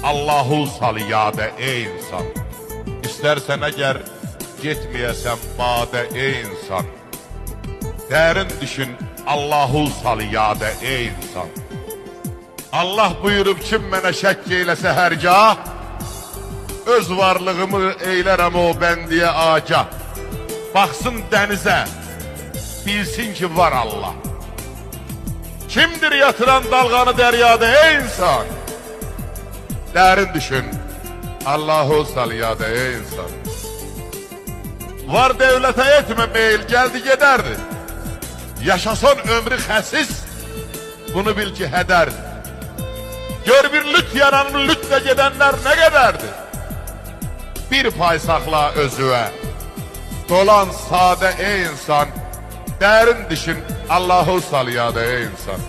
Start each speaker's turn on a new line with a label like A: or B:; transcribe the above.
A: Allahu sal yada ey insan. İstersen eğer gitmeyesen bade ey insan. Derin düşün Allahu sal yada ey insan. Allah buyurub kim mənə şəkk eyləsə hərgah, öz varlığımı eylərəm o bəndiyə agah. Baxsın dənizə, bilsin ki var Allah. Kimdir yatıran dalğanı dəryada ey insan? Dərin düşün, Allahu sal yada ey insan. Var devlete etmə meyil, gəldi gedərdi. Yaşasan ömrü xəsis, bunu bil ki hədərdi. Gör bir lüt yananın lütle gedenler ne kadardı? Bir pay sakla özüve. Dolan sade ey insan. Derin düşün Allahu sal yada ey insan.